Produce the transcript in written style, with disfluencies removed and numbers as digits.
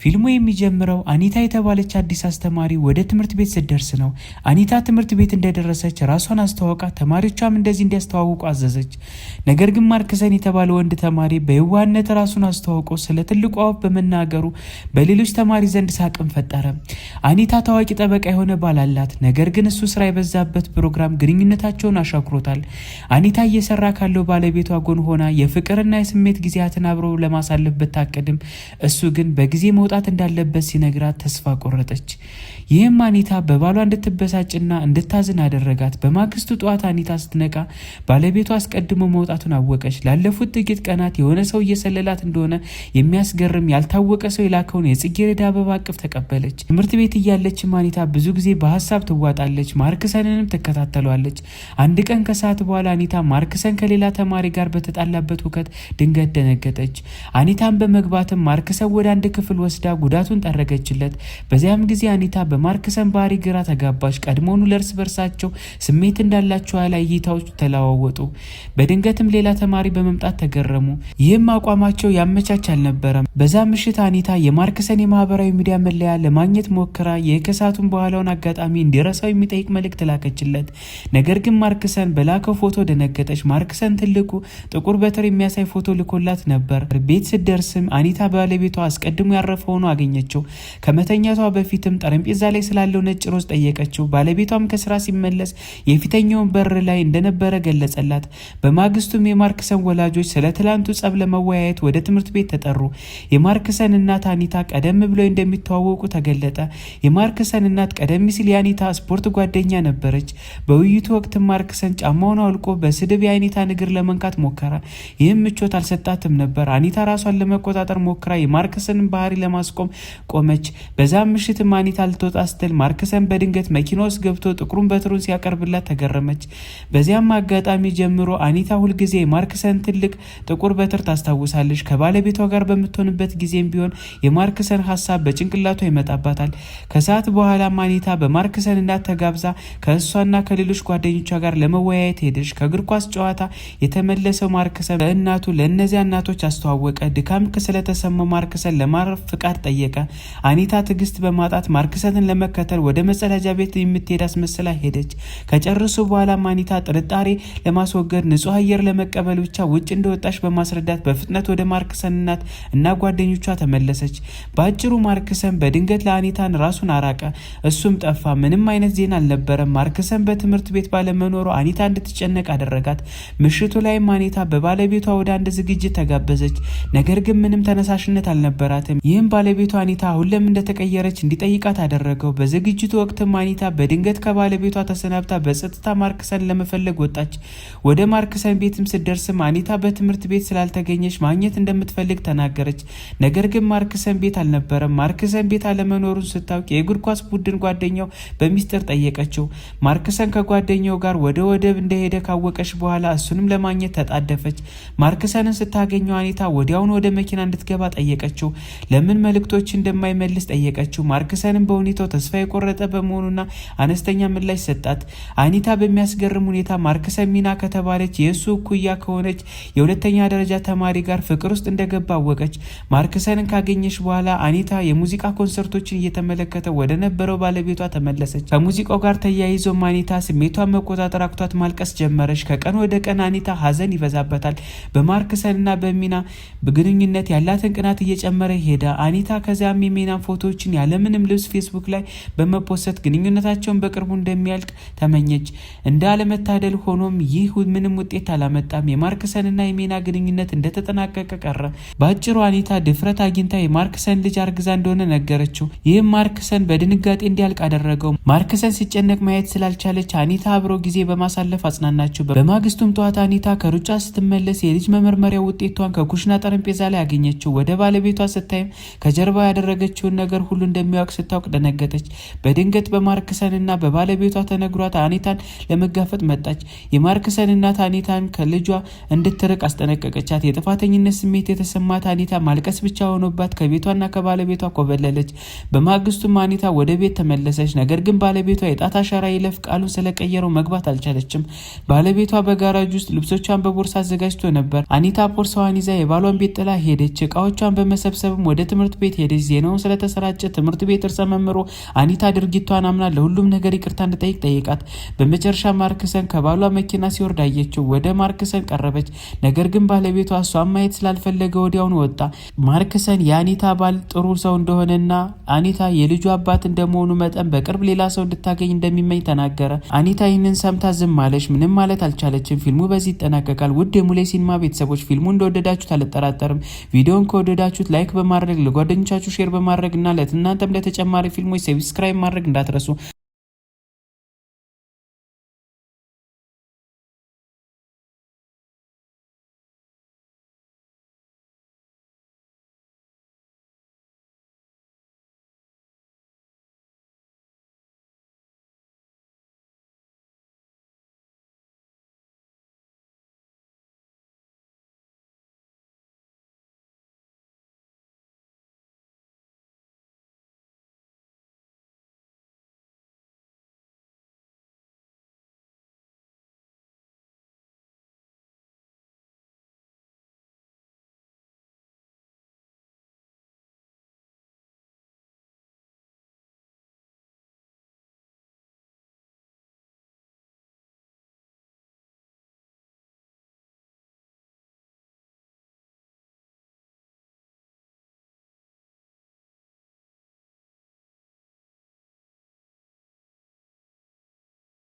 ፊልሙ የሚጀምረው አኒታ የተባለች አዲስ አስተማሪ ወደ ትምህርት ቤት ስትደርስ ነው። አኒታ ትምህርት ቤት እንደደረሰች ራሷን አስተዋውቃ ተማሪዎቿም እንደዚህ እንዲያስተዋውቁ አዘዘች። ነገር ግን ማርክሰን የተባለ ወንድ ተማሪ በየዋህነት ራሱን አስተዋውቆ ስለ ትልቁ ወፍ በመናገሩ በሌሎች ተማሪ ዘንድ ሳቅን ፈጠረ። አኒታ ታዋቂ ጠበቃ የሆነ ባል አላት። ነገር ግን እሱ ስራ የበዛበት ፕሮግራም ግንኙነታቸውን አሻክሮታል። አኒታ እየሰራ ካለው ባለቤቷ ጎን ሆና የፍቅርና የስሜት ጊዜያትን አብረው ለማሳለፍ ብታቅድም እሱ ግን በጊዜ መውጣት እንዳለበት ሲነግራት ተስፋ ቆረጠች። ይህም አኒታ በባሏ እንድትበሳጭና እንድታዝን አደረጋት። በማግስቱ ጠዋት አኒታ ስትነቃ ባለቤቷ አስቀድሞ መውጣቱን አወቀች። ላለፉት ጥቂት ቀናት የሆነ ሰው እየሰለላት እንደሆነ የሚያስገርም ያልታወቀ ሰው የላከውን የጽጌረዳ አበባ እቅፍ ተቀበለች። ትምህርት ቤት እያለችም አኒታ ብዙ ጊዜ በሀሳብ ትዋጣለች። ማርክሰንንም ትከታተሏለች። አንድ ቀን ከሰዓት በኋላ አኒታ ማርክሰን ከሌላ ተማሪ ጋር በተጣላበት ሁከት ድንገት ደነገጠች። አኒታን በመግባትም ማርክሰን ወደ አንድ ክፍል ወስዳ ጉዳቱን ጠረገችለት። በዚያም ጊዜ አኒታ በማርክሰን ባህሪ ግራ ተጋባች። ቀድሞውኑ ለእርስ በርሳቸው ስሜት እንዳላቸው ላይ እይታዎች ተለዋወጡ። በድንገትም ሌላ ተማሪ በመምጣት ተገረሙ። ይህም አቋማቸው ያመቻች አልነበረም። በዛ ምሽት አኒታ የማርክሰን የማህበራዊ ሚዲያ መለያ ለማግኘት ሞክራ የከሳቱን በኋላውን አጋጣሚ እንዲረሳው የሚጠይቅ መልእክት ላከችለት። ነገር ግን ማርክሰን በላከው ፎቶ ደነገጠች። ማርክሰን ትልቁ ጥቁር በትር የሚያሳይ ፎቶ ልኮላት ነበር። ቤት ስትደርስም አኒታ ባለቤቷ አስቀድሞ ያረፈ ሆኖ አገኘችው። ከመተኛቷ በፊትም ጠረጴዛ ላይ ስላለው ነጭ ሮዝ ጠየቀችው። ባለቤቷም ከስራ ሲመለስ የፊተኛውን በር ላይ እንደነበረ ገለጸላት። በማግስቱም የማርክሰን ወላጆች ስለ ትላንቱ ጸብ ለመወያየት ወደ ትምህርት ቤት ተጠሩ። የማርክሰን እናት አኒታ ቀደም ብለው እንደሚተዋወቁ ተገለጠ። የማርክሰን እናት ቀደም ሲል የአኒታ ስፖርት ጓደኛ ነበረች። በውይይቱ ወቅት ማርክሰን ጫማውን አውልቆ በስድብ የአኒታን እግር ለመንካት ሞከረ። ይህም ምቾት አልሰጣትም ነበር። አኒታ ራሷን ለመቆጣጠር ሞክራ የማርክሰንን ባህሪ ለማስቆም ቆመች። በዛም ምሽትም አኒታ ልትወጣ ስትል ማርክሰን በድንገት መኪና ውስጥ ገብቶ ጥቁሩን በትሩን ሲያቀርብላት ተገረመች። በዚያም አጋጣሚ ጀምሮ አኒታ ሁልጊዜ የማርክሰን ትልቅ ጥቁር በትር ታስታውሳለች። ከባለቤቷ ጋር በምትሆንበት ጊዜም ቢሆን የማርክሰን ሀሳብ በጭንቅላቷ ይመጣባታል። ከሰዓት በኋላም አኒታ በማርክሰን እናት ተጋብዛ ከእሷና ከሌሎች ጓደኞቿ ጋር ለመወያየት ሄደች። ከእግር ኳስ ጨዋታ የተመለሰው ማርክሰን በእናቱ ለእነዚያ እናቶች አስተዋወቀ። ድካም ስለተሰማው ማርክሰን ለማረፍ ፍቃድ ጠየቀ። አኒታ ትዕግስት በማጣት ማርክሰንን ለመከተል ወደ መጸዳጃ ቤት የምትሄድ አስመስላ ሄደች። ከጨረሱ በኋላ አኒታ ጥርጣሬ ለማስወገድ ንጹህ አየር ለመቀበል ብቻ ውጭ እንደወጣች በማስረዳት በፍጥነት ወደ ማርክሰን እናት እና ጓደኞቿ ተመለሰች። በአጭሩ ማርክሰን በድንገት ለአኒታን ራሱን አራቀ። እሱም ጠፋ። ምንም አይነት ዜና አልነበረም። ማርክሰን በትምህርት ቤት ባለመኖሩ አኒታ እንድትጨነቅ አደረጋት። ምሽቱ ላይም አኒታ በባለቤቷ ወደ አንድ ዝግጅት ተጋበዘች። ነገር ግን ምንም ተነሳሽነት አልነበራትም። ይህም ባለቤቷ አኒታ አሁን ለምን እንደተቀየረች እንዲጠይቃት አደረገው። በዝግጅቱ ወቅትም አኒታ በድንገት ከባለቤቷ ተሰናብታ በጸጥታ ማርክሰን ለመፈለግ ወጣች። ወደ ማርክሰን ቤትም ስትደርስም አኒታ በትምህርት ቤት ስላልተገኘች ማግኘት እንደምትፈልግ ተናገረች። ነገር ግን ማርክሰን ቤት አልነበረም። ማርክሰን ቤት አለመኖሩን ስታውቅ የእግር ኳስ ቡድን ጓደኛው በሚስጥር ጠየቀችው። ማርክሰን ከጓደኛው ጋር ወደ ወደብ እንደሄደ ካወቀች በኋላ እሱንም ለማግኘት ተጣደፈች። ማርክሰንን ስታገኘው አኒታ ወዲያውኑ ወደ መኪና እንድትገባ ጠየቀችው። ለምን መልእክቶች እንደማይመልስ ጠየቀችው። ማርክሰንም በሁኔታው ተስፋ የቆረጠ በመሆኑና አነስተኛ ምላሽ ሰጣት። አኒታ በሚያስገርም ሁኔታ ማርክሰን ሚና ከተባለች የእሱ እኩያ ከሆነች የሁለተኛ ደረጃ ተማሪ ጋር ፍቅር ውስጥ እንደገባ አወቀች። ማርክሰንን ካገኘች በኋላ አኒታ የሙዚቃ ኮንሰርቶችን እየተመለከተ ወደ ነበረው ባለቤቷ ተመለሰች። ከሙዚቃው ጋር ተያይዞም አኒታ ስሜቷን መቆጣጠር አቅቷት ማልቀስ ጀመረች። ከቀን ወደ ቀን አኒታ ሀዘን ይበዛበታል። በማርክሰንና በሚና ግንኙነት ያላትን ቅናት እየጨመረ ሄደ። አኒታ ከዚያም የሚናን ፎቶዎችን ያለምንም ልብስ ፌስቡክ ላይ በመፖሰት ግንኙነታቸውን በቅርቡ እንደሚያልቅ ተመኘች። እንዳለመታደል ሆኖም ይህ ምንም ውጤት አላመጣም። የማርክሰንና የሚና ግንኙነት እንደተጠናቀቀ ቀረ። በአጭሩ አኒታ ድፍረት አግኝታ የማርክሰን ልጅ አርግዛ እንደሆነ ነገረችው። ይህም ማርክሰን በድንጋጤ እንዲያልቅ አደረገው። ማርክሰን ሲጨነቅ ማየት ስላልቻለች አኒታ አብሮ ጊዜ በማሳለፍ አጽናናቸው። በማግስቱም ጠዋት አኒታ ከሩጫ ስትመለስ የልጅ መመርመሪያ ውጤቷን ከኩሽና ጠረጴዛ ላይ አገኘችው። ወደ ባለቤቷ ስታይም ከጀርባ ያደረገችውን ነገር ሁሉ እንደሚያውቅ ስታውቅ ደነገጠች። በድንገት በማርክሰንና በባለቤቷ ተነግሯት አኒታን ለመጋፈጥ መጣች። የማርክሰን እናት አኒታን ከልጇ እንድትርቅ አስጠነቀቀቻት። የጥፋተኝነት ስሜት የተሰማት አኒታ ማልቀስ ብቻ ሆኖባት ከቤቷና ከባለቤቷ ኮበለለች። በማግስቱም አኒታ ወደ ቤት ተመለሰች። ነገር ግን ባለቤቷ የጣት አሻራ ይለፍ ቃሉን ስለቀየረው መግባት አልቻለችም። ባለቤቷ በጋራጅ ውስጥ ልብሶቿን በቦርሳ አዘጋጅቶ ነበር። አኒታ ቦርሳዋን ይዛ የባሏን ቤት ጥላ ሄደች። እቃዎቿን በመሰብሰብም ወደ ትምህርት ትምህርት ቤት ሄደች። ዜናውን ስለተሰራጨ ትምህርት ቤት እርሰ መምህሩ አኒታ ድርጊቷን አምና ለሁሉም ነገር ይቅርታ እንድጠይቅ ጠይቃት። በመጨረሻ ማርክሰን ከባሏ መኪና ሲወርድ አየችው። ወደ ማርክሰን ቀረበች። ነገር ግን ባለቤቷ እሷን ማየት ስላልፈለገ ወዲያውኑ ወጣ። ማርክሰን የአኒታ ባል ጥሩ ሰው እንደሆነና አኒታ የልጁ አባት እንደመሆኑ መጠን በቅርብ ሌላ ሰው እንድታገኝ እንደሚመኝ ተናገረ። አኒታ ይህንን ሰምታ ዝም አለች። ምንም ማለት አልቻለችም። ፊልሙ በዚህ ይጠናቀቃል። ውድ የሙሌ ሲኒማ ቤተሰቦች ፊልሙ እንደወደዳችሁት አልጠራጠርም። ቪዲዮን ከወደዳችሁት ላይክ በማድረግ ለጓደኞቻችሁ ሼር በማድረግ እና ለእናንተም ለተጨማሪ ፊልሞች ሰብስክራይብ ማድረግ እንዳትረሱ።